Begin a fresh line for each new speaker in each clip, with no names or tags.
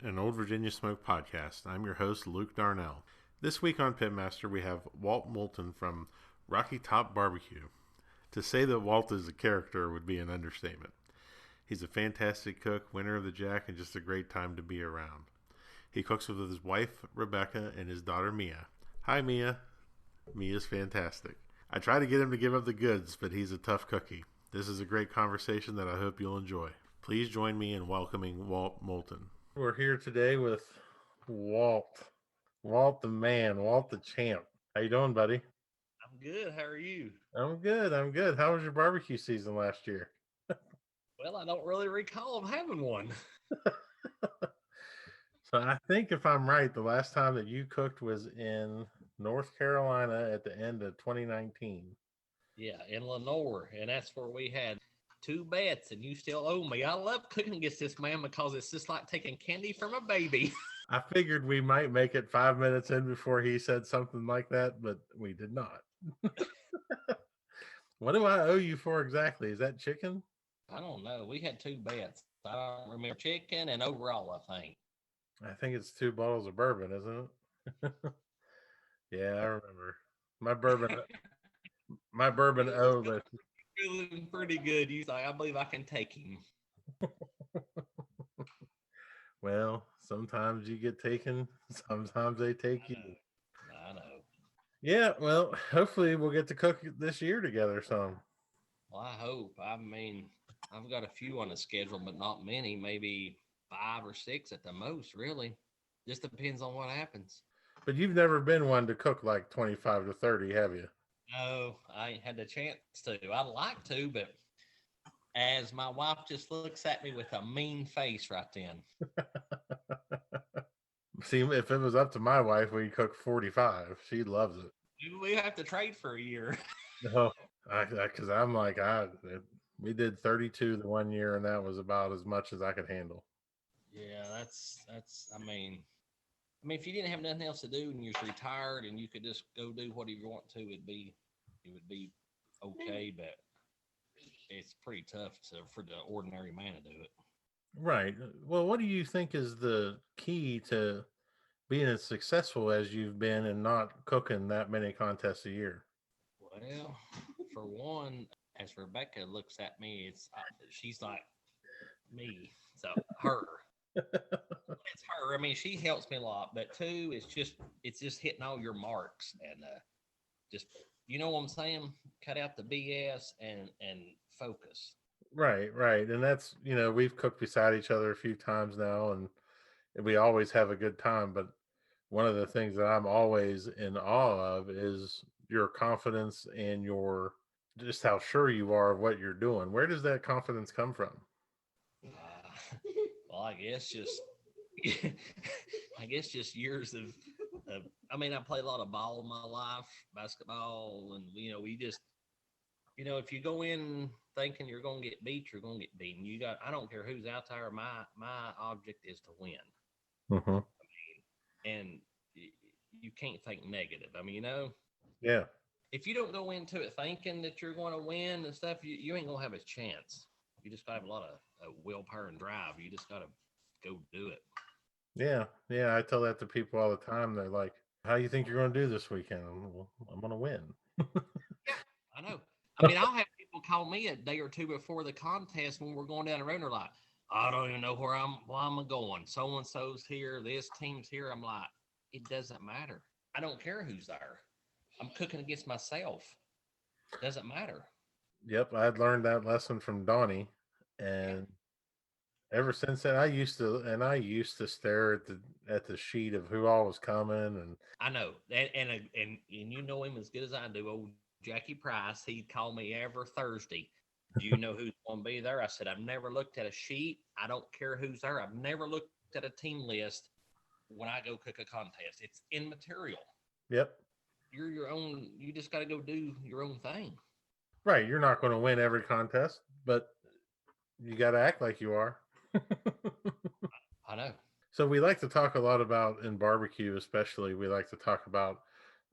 an Old Virginia Smoke podcast. I'm your host, Luke Darnell. This week on Pitmaster, we have Walt Moulton from Rocky Top Barbecue. To say that Walt is a character would be an understatement. He's a fantastic cook, winner of the Jack, and just a great time to be around. He cooks with his wife, Rebecca, and his daughter, Mia. Hi, Mia. Mia's fantastic. I try to get him to give up the goods, but he's a tough cookie. This is a great conversation that I hope you'll enjoy. Please join me in welcoming Walt Moulton. We're here today with Walt. Walt the man, Walt the champ. How you doing, buddy?
I'm good. How are you?
I'm good. How was your barbecue season last year?
Well, I don't really recall having one.
So I think if I'm right, the last time that you cooked was in North Carolina at the end of 2019.
Yeah, in Lenore, and that's where we had two bets, and you still owe me. I love cooking against this man because it's just like taking candy from a baby.
I figured we might make it 5 minutes in before he said something like that, but we did not. What do I owe you for exactly? Is that chicken?
I don't know. We had two bets. I don't remember chicken and overall, I think.
I think it's 2 bottles of bourbon, isn't it? Yeah, I remember. My bourbon O list.
Feeling pretty good. You like, I believe I can take him.
Well, sometimes you get taken, sometimes they take you.
I know.
Yeah, well, hopefully we'll get to cook this year together some.
Well, I hope. I mean, I've got a few on the schedule, but not many. Maybe 5 or 6 at the most, really. Just depends on what happens.
But you've never been one to cook like 25 to 30, have you?
No, I ain't had the chance to. I'd like to, but as my wife just looks at me with a mean face right then.
See, if it was up to my wife, we'd cook 45. She loves it.
We have to trade for a year.
No, because I'm like, we did 32 the one year, and that was about as much as I could handle.
Yeah, that's. I mean, if you didn't have nothing else to do and you're retired and you could just go do whatever you want to, it would be okay. But it's pretty tough for the ordinary man to do it.
Right. Well, what do you think is the key to being as successful as you've been and not cooking that many contests a year?
Well, for one, as Rebecca looks at me, she's like me, so her. It's her. I mean, she helps me a lot, but two, it's just hitting all your marks and just you know what I'm saying. Cut out the BS and focus.
Right. And that's, we've cooked beside each other a few times now, and we always have a good time. But one of the things that I'm always in awe of is your confidence and your just how sure you are of what you're doing. Where does that confidence come from?
Well, I guess just I guess just years of. I mean, I played a lot of ball in my life, basketball, and we just if you go in thinking you're going to get beat, you're going to get beaten. I don't care who's out there. My object is to win.
Mm-hmm.
And you can't think negative. I mean,
Yeah.
if you don't go into it thinking that you're going to win and stuff, you ain't going to have a chance. You just got to have a lot of willpower and drive. You just got to go do it.
Yeah. I tell that to people all the time. They're like, how do you think you're going to do this weekend? I'm going to win.
Yeah, I know. I mean, I'll have people call me a day or two before the contest when we're going down the road. They're like, I don't even know where I'm going. So and so's here, this team's here. I'm like, it doesn't matter. I don't care who's there. I'm cooking against myself. It doesn't matter.
Yep, I'd learned that lesson from Donnie, and ever since then, I used to stare at the sheet of who all was coming, and
I know, and you know him as good as I do. Old Jackie Price, he'd call me every Thursday. Do you know who's going to be there? I said, I've never looked at a sheet. I don't care who's there. I've never looked at a team list when I go cook a contest. It's immaterial.
yep,
You're your own. You just got to go do your own thing.
right. You're not going to win every contest, but you got to act like you are.
I know.
So we like to talk a lot about in barbecue, especially. We like to talk about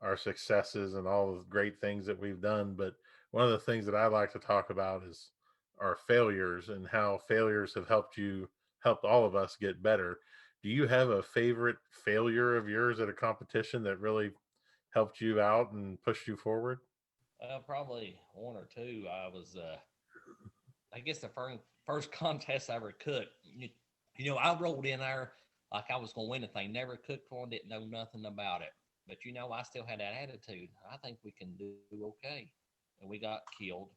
our successes and all the great things that we've done. But one of the things that I like to talk about is our failures and how failures have helped all of us get better. Do you have a favorite failure of yours at a competition that really helped you out and pushed you forward?
Probably one or two. I guess the first contest I ever cooked. I rolled in there like I was going to win the thing. Never cooked one, didn't know nothing about it. But I still had that attitude. I think we can do okay, and we got killed.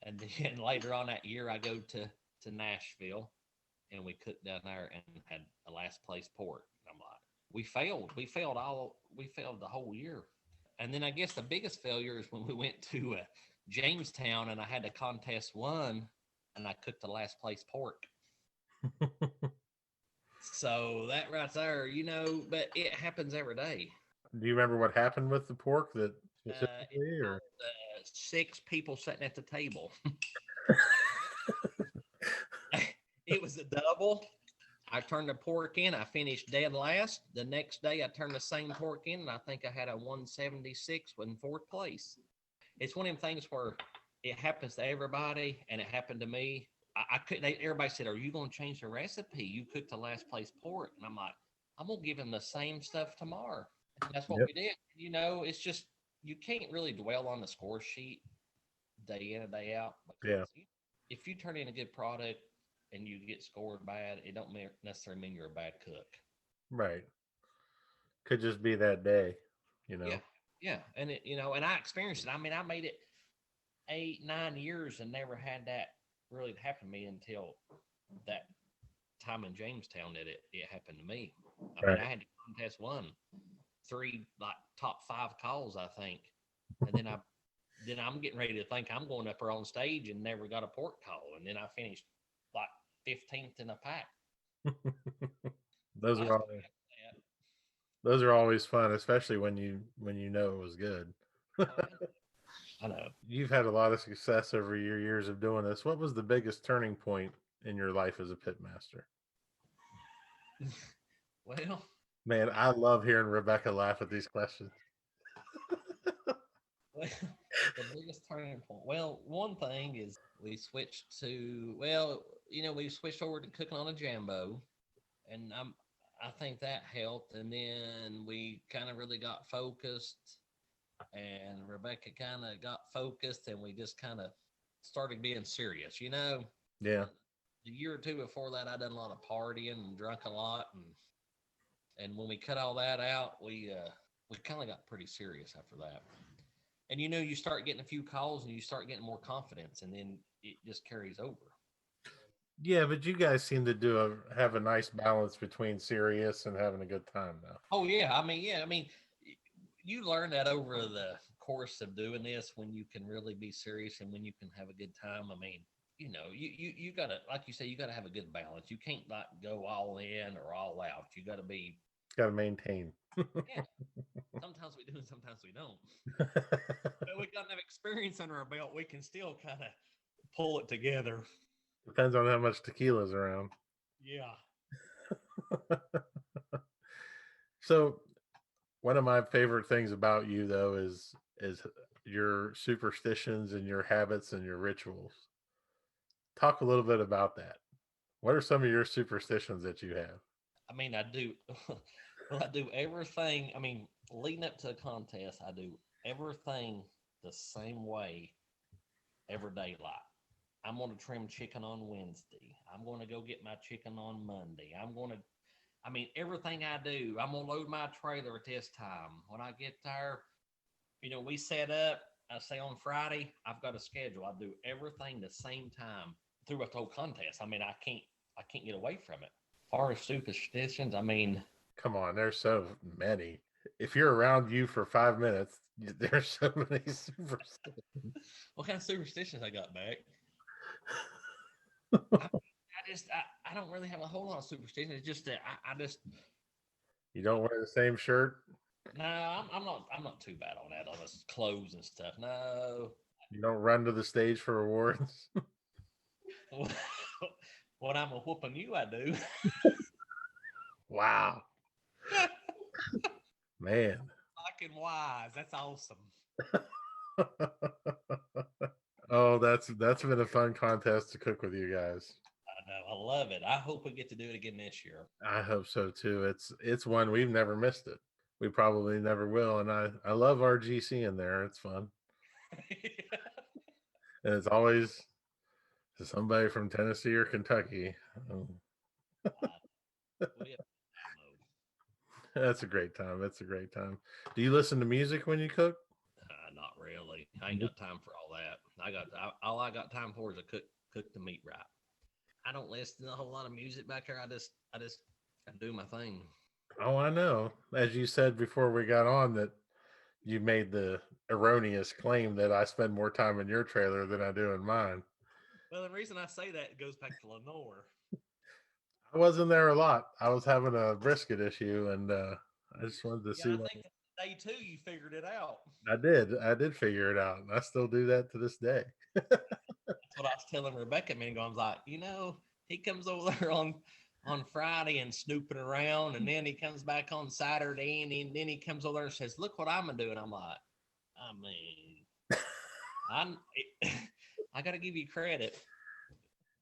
And then later on that year, I go to Nashville, and we cooked down there and had a last place pork. I'm like, we failed. We failed the whole year. And then I guess the biggest failure is when we went to Jamestown and I had the contest won and I cooked the last place pork. So that right there, but it happens every day.
Do you remember what happened with the pork that
It
specifically, or?
was 6 people sitting at the table. It was a double. I turned the pork in. I finished dead last. The next day, I turned the same pork in, and I think I had a 176 in fourth place. It's one of them things where it happens to everybody, and it happened to me. I couldn't. Everybody said, "Are you going to change the recipe? You cooked the last place pork," and I'm like, "I'm gonna give him the same stuff tomorrow." And that's what we did. It's just you can't really dwell on the score sheet day in and day out.
Yeah.
If you turn in a good product and you get scored bad, it don't necessarily mean you're a bad cook.
Right. Could just be that day,
Yeah, and and I experienced it. I mean, I made it 8-9 years and never had that really happen to me until that time in Jamestown that it happened to me. I mean, I had the contest won 3 like top 5 calls, I think, and then I'm getting ready to think I'm going up there on stage and never got a pork call, and then I finished like 15th in a pack.
Those are always fun, especially when you know it was good.
I know.
You've had a lot of success over your years of doing this. What was the biggest turning point in your life as a pitmaster?
Well,
man, I love hearing Rebecca laugh at these questions.
Well, the biggest turning point. Well, one thing is we switched over to cooking on a Jambo, and I think that helped. And then we kind of really got focused, and Rebecca kind of got focused, and we just kind of started being serious.
Yeah.
The year or two before that, I done a lot of partying and drunk a lot, and when we cut all that out, we kind of got pretty serious after that. And you start getting a few calls and you start getting more confidence, and then it just carries over.
Yeah, but you guys seem to have a nice balance between serious and having a good time now.
Oh yeah, I mean, you learn that over the course of doing this, when you can really be serious and when you can have a good time. I mean, you gotta, like you say, you gotta have a good balance. You can't like go all in or all out. You gotta
maintain.
Yeah. Sometimes we do and sometimes we don't. But we got enough experience under our belt, we can still kind of pull it together.
Depends on how much tequila's around.
Yeah.
So one of my favorite things about you, though, is your superstitions and your habits and your rituals. Talk a little bit about that. What are some of your superstitions that you have?
I mean, I do. Well, I do everything. I mean, leading up to a contest, I do everything the same way every day. Like, I'm going to trim chicken on Wednesday. I'm going to go get my chicken on Monday. Everything I do, I'm going to load my trailer at this time. When I get there, we set up. I say on Friday, I've got a schedule. I do everything the same time throughout the whole contest. I mean, I can't get away from it. As far as superstitions, I mean,
come on, there's so many. If you're around you for 5 minutes, there's so many superstitions.
What kind of superstitions I got back? I don't really have a whole lot of superstitions. It's just that I just.
You don't wear the same shirt?
No, I'm not too bad on that, on the clothes and stuff. No.
You don't run to the stage for awards?
When I'm a whooping you, I do.
Wow. Man.
Fucking wise. That's awesome.
Oh, that's been a fun contest to cook with you guys.
I know. I love it. I hope we get to do it again this year.
I hope so too. It's one we've never missed it. We probably never will, and I love RGC in there. It's fun, and it's always somebody from Tennessee or Kentucky.
We have time,
That's a great time. That's a great time. Do you listen to music when you cook?
not really. I ain't got time for all that. All I got time for is to cook the meat right. I don't listen to a whole lot of music back here. I do my thing.
Oh, I know. As you said before we got on, that you made the erroneous claim that I spend more time in your trailer than I do in mine.
Well, the reason I say that goes back to Lenore.
I wasn't there a lot. I was having a brisket issue, and I just wanted to see.
I think day 2 you figured it out.
I did. I did figure it out, and I still do that to this day.
That's what I was telling Rebecca a minute ago. I was like, he comes over there on Friday and snooping around, and then he comes back on Saturday, and then he comes over there and says, "Look what I'm gonna do," and I'm like, I mean, I got to give you credit.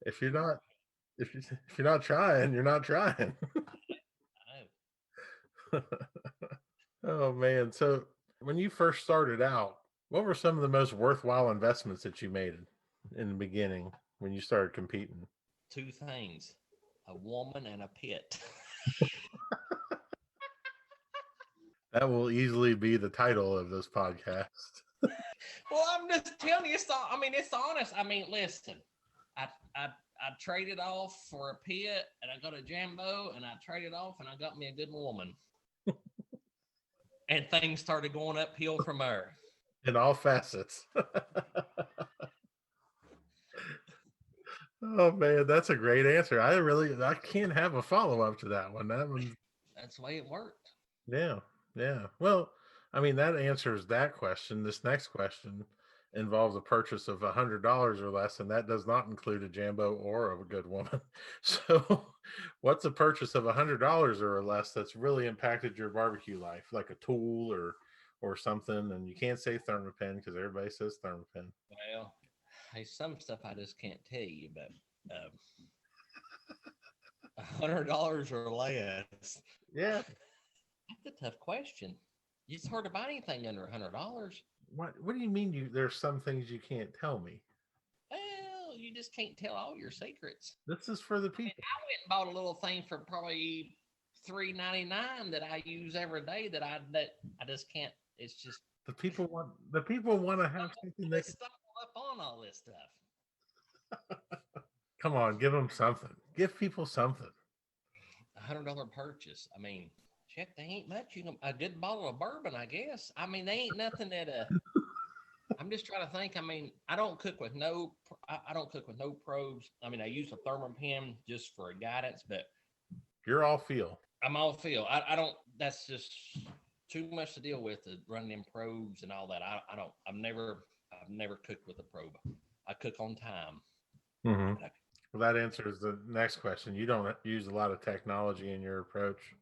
If you're not trying, you're not trying. Oh man! So when you first started out, what were some of the most worthwhile investments that you made in the beginning when you started competing?
2 things: a woman and a pit.
That will easily be the title of this podcast.
Well, I'm just telling you, it's honest. I mean, listen, I traded off for a pit, and I got a Jambo, and I traded off, and I got me a good woman. And things started going uphill from there.
In all facets. Oh man, that's a great answer. I can't have a follow-up to that one.
That's the way it worked.
Yeah. Yeah. Well, I mean, that answers that question. This next question involves a purchase of $100 or less, and that does not include a Jambo or a good woman. So what's a purchase of $100 or less that's really impacted your barbecue life, like a tool or something? And you can't say Thermapen because everybody says Thermapen.
Well, there's some stuff I just can't tell you, but $100 or less.
Yeah.
That's a tough question. It's hard to buy anything under $100.
What do you mean there's some things you can't tell me?
Well, you just can't tell all your secrets.
This is for the people.
I went and bought a little thing for probably $3.99 that I use every day that I just can't. It's just
the people want to have something they
stumble up on all this stuff.
Come on, give them something. Give people something.
$100 purchase. I mean, check, they ain't much. A good bottle of bourbon, I guess. I mean, they ain't nothing that I'm just trying to think. I mean, I don't cook with no probes. I mean, I use a Thermapen just for guidance, but
you're all feel.
I'm all feel. I don't. That's just too much to deal with, running them probes and all that. I've never cooked with a probe. I cook on time.
Mm-hmm. Well, that answers the next question. You don't use a lot of technology in your approach.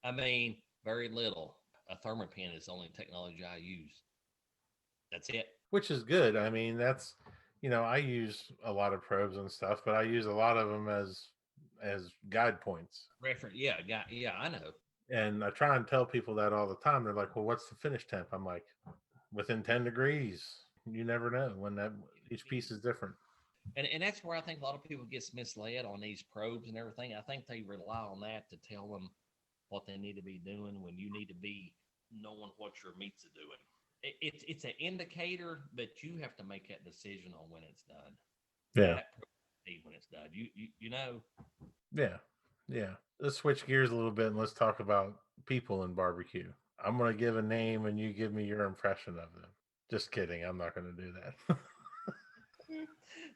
I mean, very little. A Thermapen is the only technology I use. That's it.
Which is good. I mean, that's, I use a lot of probes and stuff, but I use a lot of them as guide points.
Reference, yeah, I know.
And I try and tell people that all the time. They're like, "Well, what's the finish temp?" I'm like, within 10 degrees. You never know when each piece is different.
And that's where I think a lot of people get misled on these probes and everything. I think they rely on that to tell them what they need to be doing when you need to be knowing what your meats are doing. It's an indicator, but you have to make that decision on when it's done.
Yeah.
When it's done, you know.
Yeah. Let's switch gears a little bit and let's talk about people in barbecue. I'm going to give a name and you give me your impression of them. Just kidding. I'm not going to do that.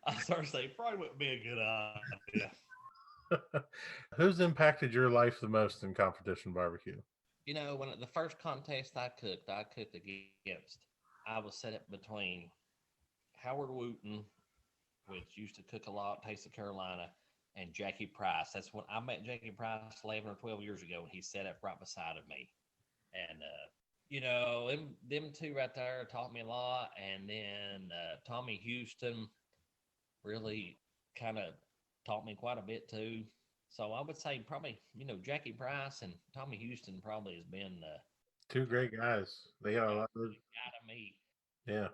I started to say probably wouldn't be a good idea.
Who's impacted your life the most in competition barbecue?
When the first contest I cooked against, I was set up between Howard Wooten, which used to cook a lot, Taste of Carolina, and Jackie Price. That's when I met Jackie Price 11 or 12 years ago, and he sat up right beside of me. And, them two right there taught me a lot. And then Tommy Houston really kind of taught me quite a bit too. So I would say probably, Jackie Price and Tommy Houston probably has been
Two great guys. They got a lot of,
guy to me.
yeah.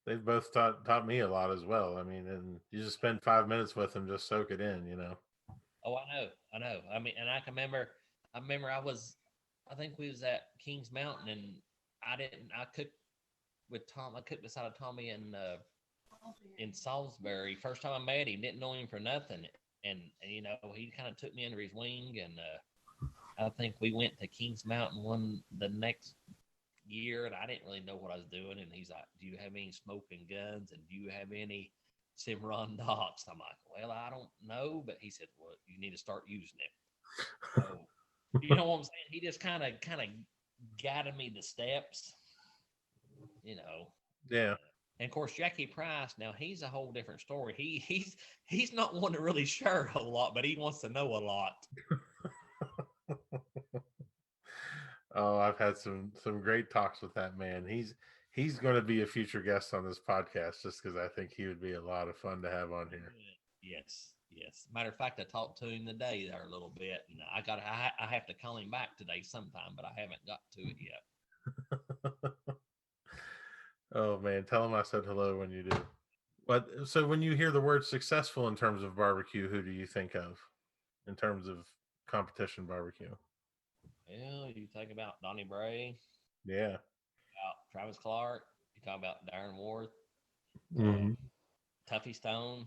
They've both taught me a lot as well. I mean, and you just spend 5 minutes with them, just soak it in,
Oh, I know. I mean, and I remember I think we was at Kings Mountain, and I cooked with Tom. I cooked beside of Tommy in Salisbury. First time I met him, didn't know him for nothing, and he kind of took me under his wing, and I think we went to Kings Mountain the next year, and I didn't really know what I was doing. And he's like, "Do you have any smoking guns? And do you have any Cimarron docks?" I'm like, "Well, I don't know," but he said, "Well, you need to start using it." So, you know what I'm saying? He just kind of guided me the steps, you know.
Yeah.
And of course, Jackie Price. Now he's a whole different story. He's not one to really share a whole lot, but he wants to know a lot.
Oh, I've had some great talks with that man. He's going to be a future guest on this podcast just because I think he would be a lot of fun to have on here.
Yes. Matter of fact, I talked to him today there a little bit, and I have to call him back today sometime, but I haven't got to it yet.
Oh man, tell him I said hello when you do. But so when you hear the word successful in terms of barbecue, who do you think of in terms of competition barbecue?
Well, you think about Donnie Bray,
Yeah.
about Travis Clark, you talk about Darren Ward,
Mm-hmm.
Tuffy Stone,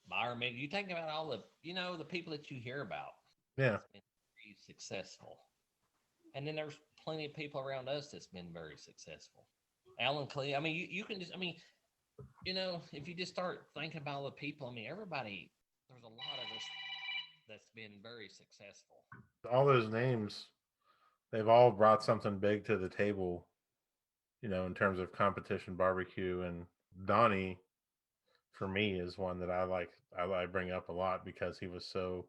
Myron Mig. You think about all the people that you hear about.
Yeah.
That's been very successful. And then there's plenty of people around us that's been very successful. Alan Clee. I mean, you can just, if you just start thinking about all the people, I mean, everybody, there's a lot of us that's been very successful.
All those names, they've all brought something big to the table, in terms of competition barbecue. And Donnie, for me, is one that I like. I bring up a lot because he was so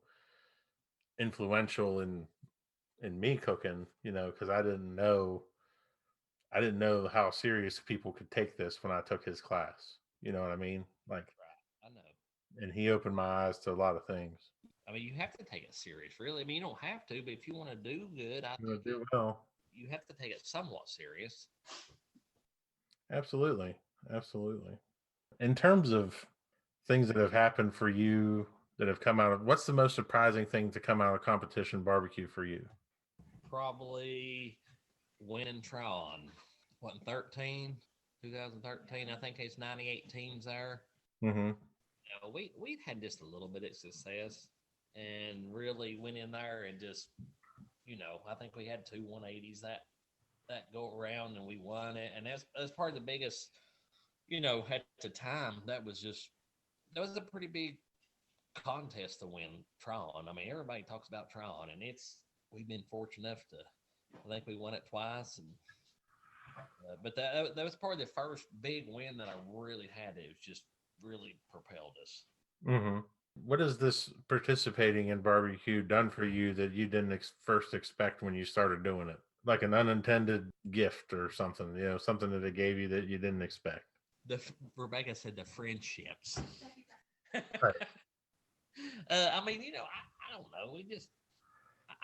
influential in me cooking. Because I didn't know how serious people could take this when I took his class. You know what I mean? Like,
Right. I know.
and he opened my eyes to a lot of things.
I mean, you have to take it serious, really. I mean, you don't have to, but if you want to do good, I
You
think
do well.
you have to take it somewhat serious.
Absolutely. Absolutely. In terms of things that have happened for you that have come out of, what's the most surprising thing to come out of competition barbecue for you?
Probably winning Tron. What, in 2013? I think it's 98 teams there.
Mm-hmm.
We've had just a little bit of success and really went in there and just, I think we had 2 180s that go around and we won it. And that's part of the biggest, at the time, that was a pretty big contest to win Tron. I mean, everybody talks about Tron, and we've been fortunate enough to, I think we won it twice. And but that was probably the first big win that I really had. It was just really propelled us.
Mm-hmm. What has this participating in barbecue done for you that you didn't first expect when you started doing it? Like an unintended gift or something, something that it gave you that you didn't expect.
Rebecca said the friendships.
Right.
I mean, I don't know.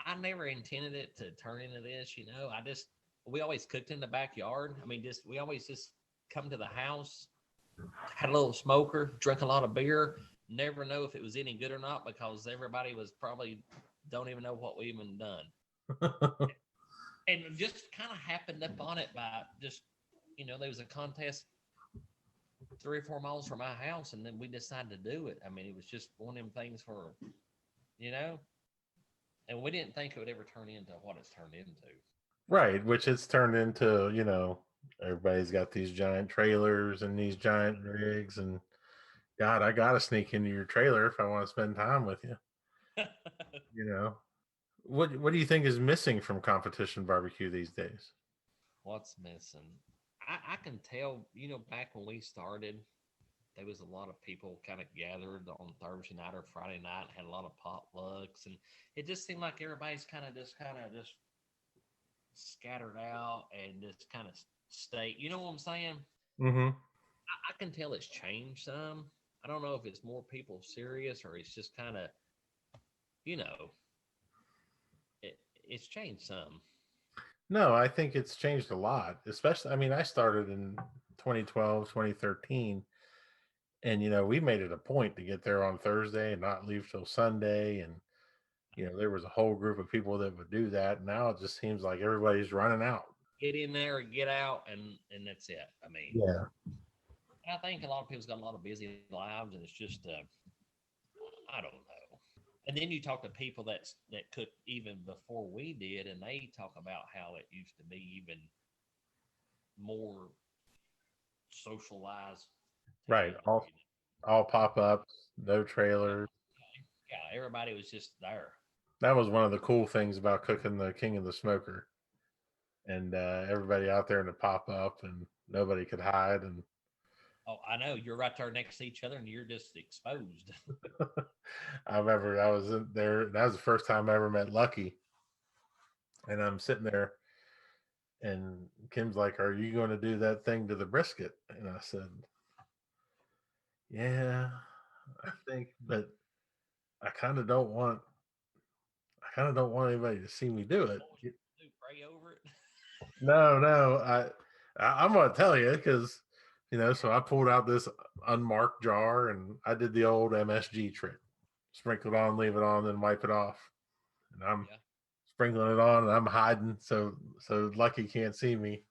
I never intended it to turn into this. We always cooked in the backyard. I mean, we always just come to the house, had a little smoker, drank a lot of beer. Never know if it was any good or not because everybody was probably don't even know what we even done. And just kind of happened up on it by just, there was a contest 3 or 4 miles from my house, and then we decided to do it. I mean, it was just one of them things and we didn't think it would ever turn into what it's turned into.
Right, which it's turned into, everybody's got these giant trailers and these giant rigs, and God, I gotta sneak into your trailer if I want to spend time with you. What do you think is missing from competition barbecue these days?
What's missing? I can tell, back when we started, there was a lot of people kind of gathered on Thursday night or Friday night, had a lot of potlucks, and it just seemed like everybody's kind of just scattered out and just stay. You know what I'm saying?
Mm-hmm.
I can tell it's changed some. I don't know if it's more people serious or it's just kind of, you know, it's changed some.
No, I think it's changed a lot, especially, I mean, I started in 2012, 2013, and, we made it a point to get there on Thursday and not leave till Sunday. And, there was a whole group of people that would do that. Now it just seems like everybody's running out.
Get in there or get out, and that's it. I mean,
Yeah.
I think a lot of people's got a lot of busy lives, and it's just, I don't know. And then you talk to people that cooked even before we did, and they talk about how it used to be even more socialized
Right.
together.
All pop ups, no trailers.
Yeah, everybody was just there.
That was one of the cool things about cooking the King of the Smoker. And everybody out there in the pop up, and nobody could hide. And
Oh, I know. You're right there next to each other, and you're just exposed.
I remember I was in there. That was the first time I ever met Lucky. And I'm sitting there, and Kim's like, "Are you going to do that thing to the brisket?" And I said, "Yeah, I think, but I kind of don't want. I kind of don't want anybody to see me do it."
Pray over it.
No, I'm going to tell you because, so I pulled out this unmarked jar and I did the old MSG trick: sprinkle it on, leave it on, then wipe it off. And I'm sprinkling it on, and I'm hiding so Lucky can't see me.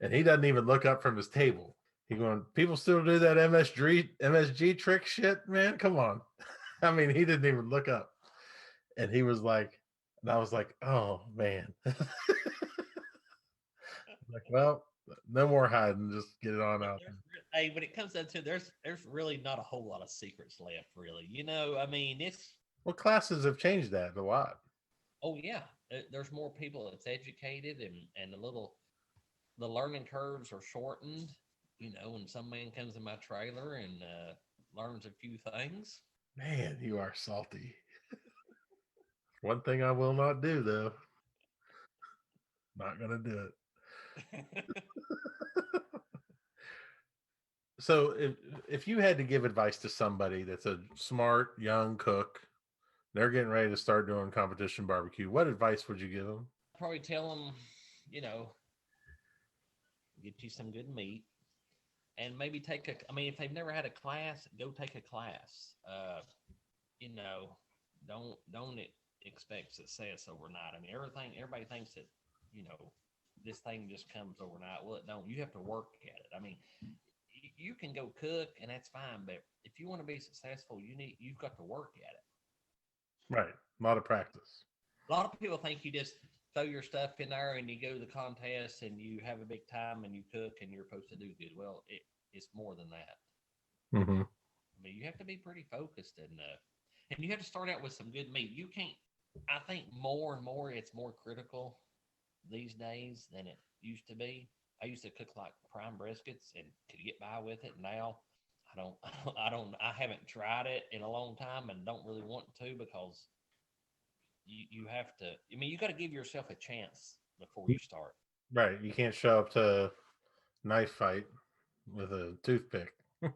And he doesn't even look up from his table. He going, "People still do that MSG trick shit, man. Come on." I mean, he didn't even look up, and he was like, and I was like, "Oh man." Like, well, no more hiding. Just get it on out.
Hey, when it comes down to there's really not a whole lot of secrets left, really. I mean, it's
Well, classes have changed that a lot.
oh yeah, there's more people that's educated, and the learning curves are shortened. When some man comes in my trailer and learns a few things.
Man, you are salty. One thing I will not do, though. Not gonna do it. So if you had to give advice to somebody that's a smart young cook, they're getting ready to start doing competition barbecue, what advice would you give them?
Probably tell them, you know, get you some good meat, and maybe take a. I mean, if they've never had a class, go take a class. You know, don't expect success overnight. I mean, everybody thinks that you know this thing just comes overnight. Well, it don't. You have to work at it. I mean, you can go cook and that's fine, but if you want to be successful, you've got to work at it.
Right. A lot of practice.
A lot of people think you just throw your stuff in there and you go to the contest and you have a big time and you cook and you're supposed to do good. Well, it's more than that.
Mm-hmm.
I mean, you have to be pretty focused and you have to start out with some good meat. You can't. I think more and more it's more critical these days than it used to be. I used to cook like prime briskets and could get by with it. Now I don't. I haven't tried it in a long time and don't really want to because you have to. I mean, you got to give yourself a chance before you start.
Right. You can't show up to knife fight with a toothpick.
Yes.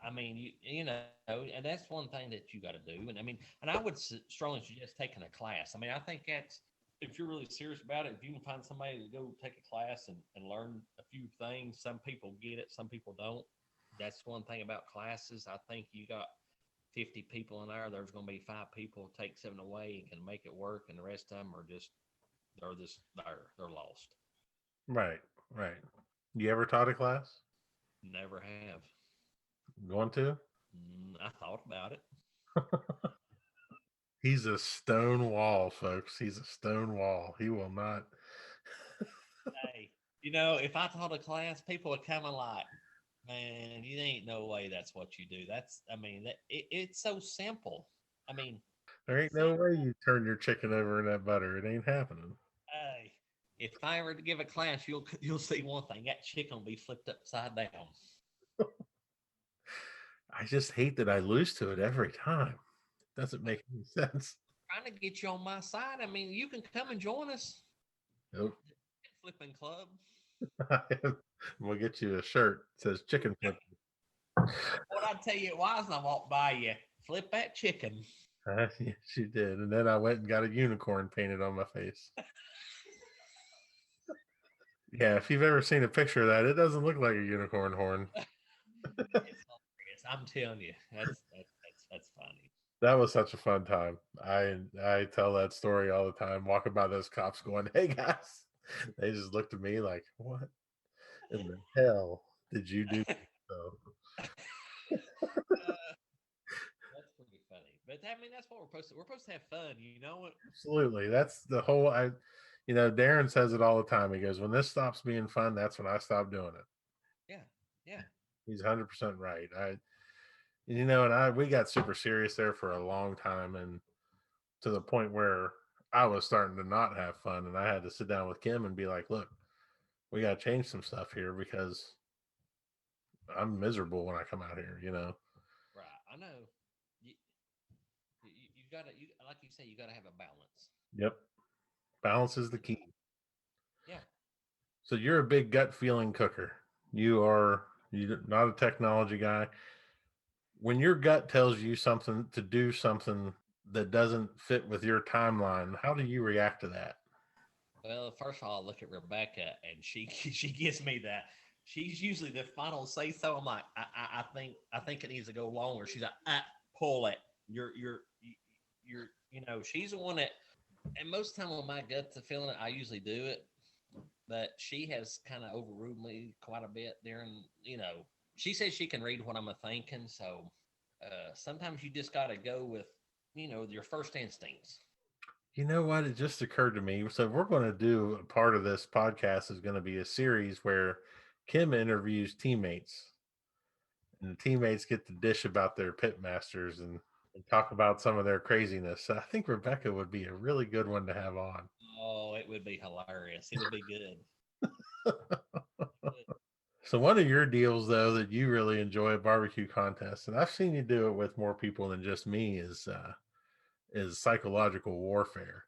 I mean, you know, and that's one thing that you got to do. And I mean, and I would strongly suggest taking a class. I mean, I think that's if you're really serious about it. If you can find somebody to go take a class and learn a few things, some people get it, some people don't. That's one thing about classes. I think you got 50 people in there. There's going to be 5 people take 7 away and can make it work, and the rest of them are just they're lost.
Right. Right. You ever taught a class?
Never have.
Going to?
I thought about it.
He's a stone wall, folks. He's a stone wall. He will not.
Hey, if I taught a class, people would kind of like, man, you ain't no way that's what you do. I mean, it's so simple. I mean,
There ain't no way you turn your chicken over in that butter. It ain't happening.
hey, if I ever give a class, you'll see one thing. That chicken will be flipped upside down.
I just hate that I lose to it every time. It doesn't make any sense.
Trying to get you on my side. I mean, you can come and join us.
Nope.
Flipping club.
We'll get you a shirt that says chicken flip.
What I tell you, why as I walk by you, flip that chicken.
Yes, you did. And then I went and got a unicorn painted on my face. Yeah, if you've ever seen a picture of that, it doesn't look like a unicorn horn.
It's hilarious. I'm telling you, that's funny.
That was such a fun time. I tell that story all the time, walking by those cops going, "Hey guys." They just looked at me like, "What in the hell did you do?" So,
That's pretty funny. But I mean, that's what we're supposed to have fun. You know what?
absolutely. That's the whole Darren says it all the time. He goes, "When this stops being fun, that's when I stop doing it."
Yeah, yeah.
He's 100% right. We got super serious there for a long time, and to the point where I was starting to not have fun, and I had to sit down with Kim and be like, "Look, we got to change some stuff here because I'm miserable when I come out here."
Right. I know. You gotta like you say, you gotta have a balance.
Yep. Balance is the key.
Yeah.
So you're a big gut feeling cooker. You're not a technology guy. When your gut tells you something to do something that doesn't fit with your timeline, how do you react to that?
Well, first of all, I look at Rebecca, and she she gives me that. She's usually the final say so. I'm like, I think it needs to go longer. She's like, pull it. You're she's the one that, and most of the time when my gut's a feeling it, I usually do it. But she has kind of overruled me quite a bit during, she says she can read what I'm thinking. So sometimes you just got to go with, your first instincts.
You know what? It just occurred to me. So we're going to do a part of this podcast is going to be a series where Kim interviews teammates, and the teammates get to dish about their pit masters and talk about some of their craziness. So I think Rebecca would be a really good one to have on.
Oh, it would be hilarious. It would be good.
So one of your deals though that you really enjoy at barbecue contests, and I've seen you do it with more people than just me, is psychological warfare.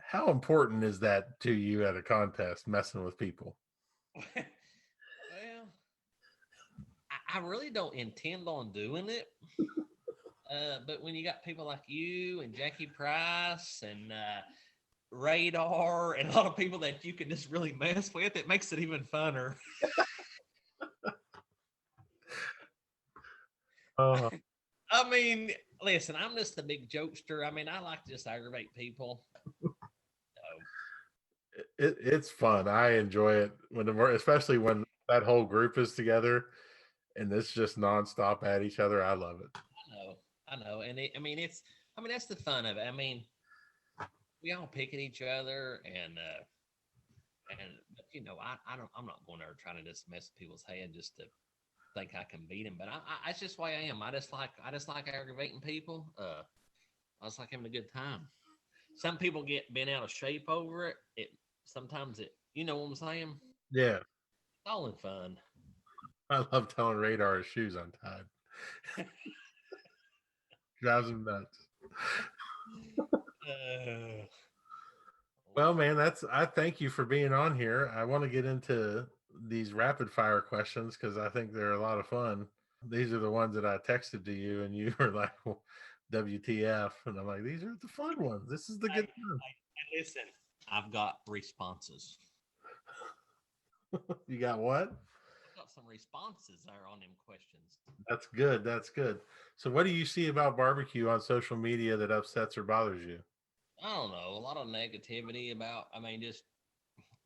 How important is that to you at a contest, messing with people?
Well, I really don't intend on doing it. But when you got people like you and Jackie Price and Radar and a lot of people that you can just really mess with, it makes it even funner.
Uh,
I mean, listen, I'm just a big jokester. I mean, I like to just aggravate people. So,
it's fun. I enjoy it especially when that whole group is together and it's just nonstop at each other. I love it.
I know, and that's the fun of it. I mean, we all pick at each other, but I'm not going there trying to just mess with people's head just to think I can beat them. But it's just the way I am. I just like aggravating people. I just like having a good time. Some people get bent out of shape over it. Sometimes you know what I'm saying?
Yeah.
It's all in fun.
I love telling Radar his shoes untied. Drives him nuts. Well, man, I thank you for being on here. I want to get into these rapid fire questions because I think they're a lot of fun. These are the ones that I texted to you, and you were like, well, "WTF?" And I'm like, "These are the fun ones. This is the good time."
Listen, I've got responses.
You got what?
I've got some responses there on them questions.
That's good. That's good. So, what do you see about barbecue on social media that upsets or bothers you?
I don't know. A lot of negativity about. I mean, just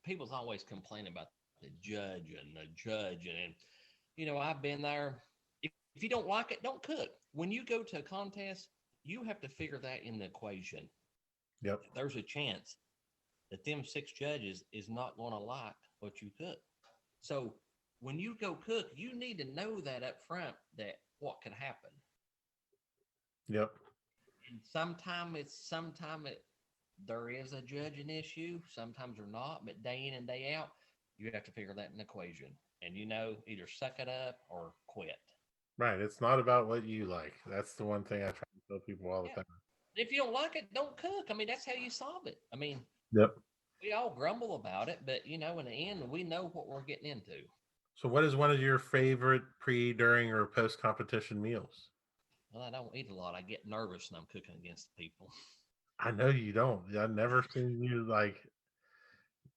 people's always complaining about the judge and the judge, and I've been there. If you don't like it, don't cook. When you go to a contest, you have to figure that in the equation.
Yep.
There's a chance that them 6 judges is not going to like what you cook. So when you go cook, you need to know that up front that what could happen.
Yep.
And there is a judging issue. Sometimes they're not, but day in and day out, you have to figure that in the equation. And either suck it up or quit.
Right. It's not about what you like. That's the one thing I try to tell people all the time.
If you don't like it, don't cook. I mean, that's how you solve it. I mean,
yep.
We all grumble about it, but in the end, we know what we're getting into.
So, what is one of your favorite pre, during, or post competition meals?
Well, I don't eat a lot. I get nervous when I'm cooking against people.
I know you don't. I've never seen you like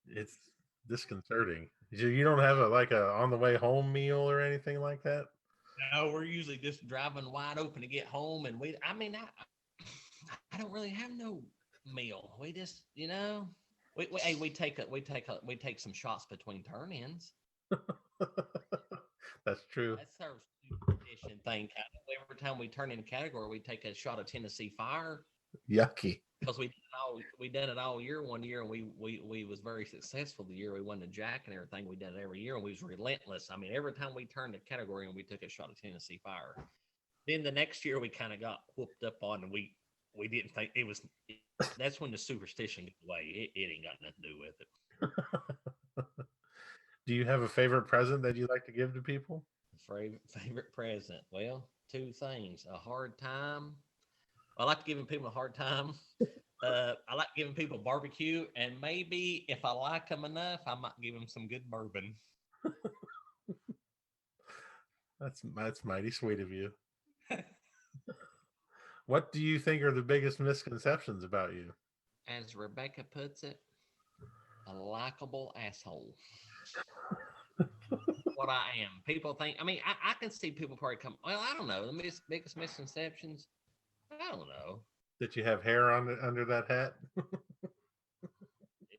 it's disconcerting. You don't have a like a on the way home meal or anything like that?
No, we're usually just driving wide open to get home, and I don't really have no meal. We just, we take some shots between turn-ins.
That's true.
That's our superstition thing. Kind of. Every time we turn in a category, we take a shot of Tennessee Fire
Yucky.
because we done it all year. One year, and we was very successful. The year we won the Jack and everything, we did it every year, and we was relentless. I mean, every time we turned a category, and we took a shot of Tennessee Fire. Then the next year, we kind of got whooped up on, and we didn't think it was. That's when the superstition got away. It ain't got nothing to do with it.
Do you have a favorite present that you like to give to people?
Favorite present? Well, two things: a hard time. I like giving people a hard time. I like giving people barbecue, and maybe if I like them enough, I might give them some good bourbon.
That's mighty sweet of you. What do you think are the biggest misconceptions about you?
As Rebecca puts it, a likable asshole. What I am. People think. I mean, I can see people probably come. Well, I don't know. The biggest misconceptions. I don't know.
That you have hair on under that hat?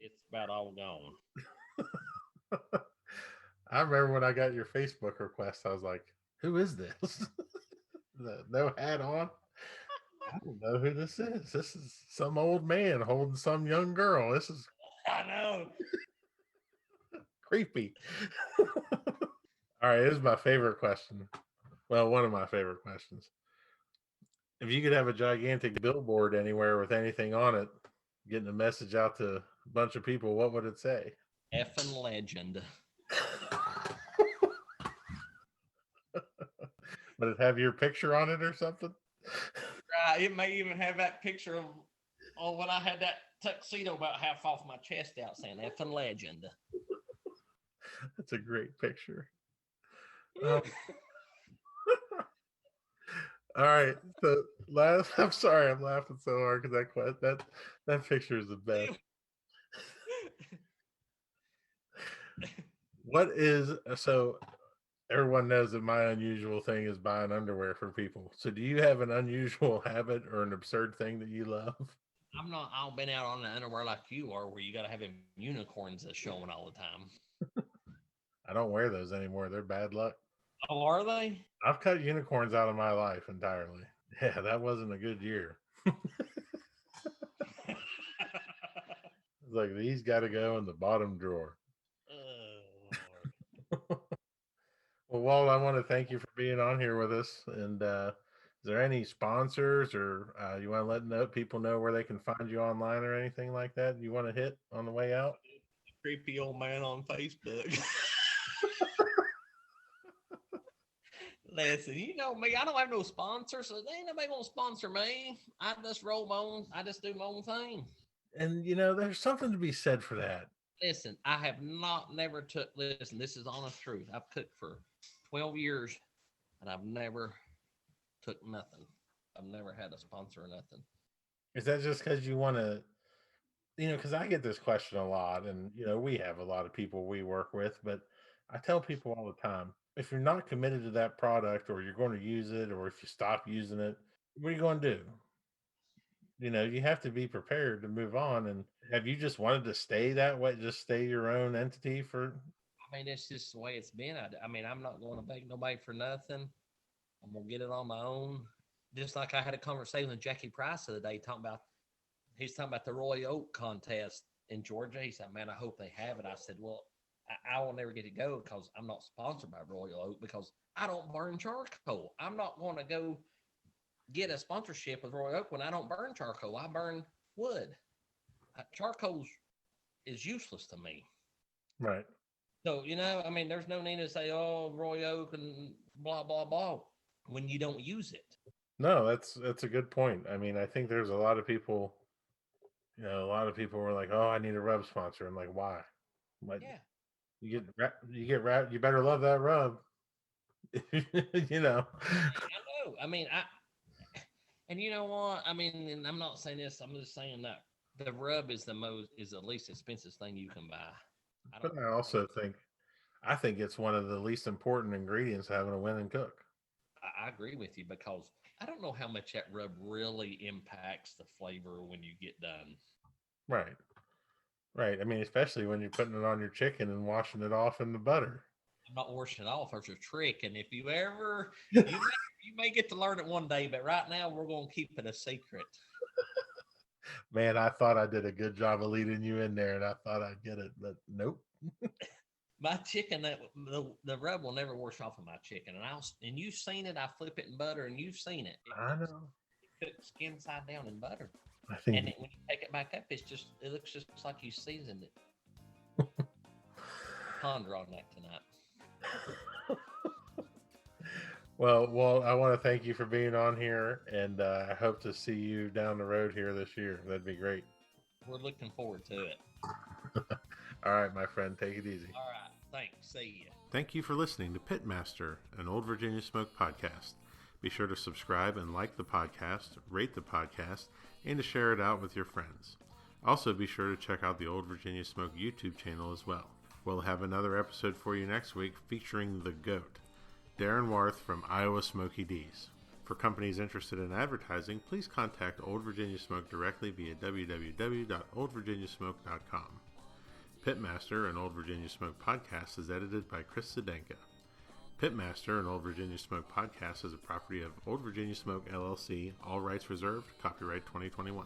It's about all gone.
I remember when I got your Facebook request, I was like, "Who is this? No hat on? I don't know who this is. This is some old man holding some young girl. This is
I know.
creepy." All right, this is my favorite question. Well, one of my favorite questions. If you could have a gigantic billboard anywhere with anything on it, getting a message out to a bunch of people, what would it say?
Effing legend.
Would it have your picture on it or something?
Right. It may even have that picture of when I had that tuxedo about half off my chest out saying effing legend.
That's a great picture. All right. So I'm sorry, I'm laughing so hard because that picture is the best. What is so? Everyone knows that my unusual thing is buying underwear for people. So, do you have an unusual habit or an absurd thing that you love?
I'm not. I've been out on the underwear like you are, where you got to have unicorns that's showing all the time.
I don't wear those anymore. They're bad luck.
Oh, are they?
I've cut unicorns out of my life entirely. Yeah, that wasn't a good year. It's like these got to go in the bottom drawer.
Oh,
Well, Walt, I want to thank you for being on here with us. And is there any sponsors or you want to let people know where they can find you online or anything like that you want to hit on the way out?
creepy old man on Facebook. Listen, you know me. I don't have no sponsors, so ain't nobody gonna sponsor me. I just roll my own. I just do my own thing.
And there's something to be said for that.
Listen, I have never took. Listen, this is honest truth. I've cooked for 12 years, and I've never took nothing. I've never had a sponsor or nothing.
Is that just because you want to? Because I get this question a lot, and we have a lot of people we work with, but I tell people all the time, if you're not committed to that product, or you're going to use it, or if you stop using it, what are you going to do? You have to be prepared to move on. And have you just wanted to stay that way, just stay your own entity for?
I mean, it's just the way it's been. I mean, I'm not going to beg nobody for nothing. I'm gonna get it on my own. Just like I had a conversation with Jackie Price the other day, he's talking about the Roy Oak contest in Georgia. He said, "Man, I hope they have it." I said, "Well, I will never get to go because I'm not sponsored by Royal Oak because I don't burn charcoal. I'm not going to go get a sponsorship with Royal Oak when I don't burn charcoal. I burn wood. Charcoal is useless to me."
Right.
So, I mean, there's no need to say, "Oh, Roy Oak and blah, blah, blah," when you don't use it.
No, that's a good point. I mean, I think there's a lot of people, a lot of people were like, "Oh, I need a rub sponsor." I'm like, "Why?" Like,
Yeah.
You better love that rub. You know.
I know. I mean, and you know what? I mean, and I'm not saying this. I'm just saying that the rub is the least expensive thing you can buy.
But I think it's one of the least important ingredients having a winning cook.
I agree with you because I don't know how much that rub really impacts the flavor when you get done.
Right. Right. I mean, especially when you're putting it on your chicken and washing it off in the butter.
I'm not washing it off. There's a trick, and if you ever, you may get to learn it one day. But right now, we're going to keep it a secret.
Man, I thought I did a good job of leading you in there, and I thought I'd get it, but nope.
My chicken, the rub will never wash off of my chicken, and you've seen it. I flip it in butter, and you've seen it.
I know.
It cooks skin side down in butter,
when
you take it back up, it looks just like you seasoned it. Ponder on that tonight.
Well, I want to thank you for being on here, and I hope to see you down the road here this year. That'd be great.
We're looking forward to it.
All right, my friend, take it easy.
All right, thanks. See ya.
Thank you for listening to Pitmaster, an Old Virginia Smoke podcast. Be sure to subscribe and like the podcast, rate the podcast, and to share it out with your friends. Also, be sure to check out the Old Virginia Smoke YouTube channel as well. We'll have another episode for you next week featuring the GOAT, Darren Warth from Iowa Smoky D's. For companies interested in advertising, please contact Old Virginia Smoke directly via www.oldvirginiasmoke.com. Pitmaster, an Old Virginia Smoke podcast, is edited by Chris Sedenka. Pitmaster, an Old Virginia Smoke podcast, is a property of Old Virginia Smoke LLC, all rights reserved, copyright 2021.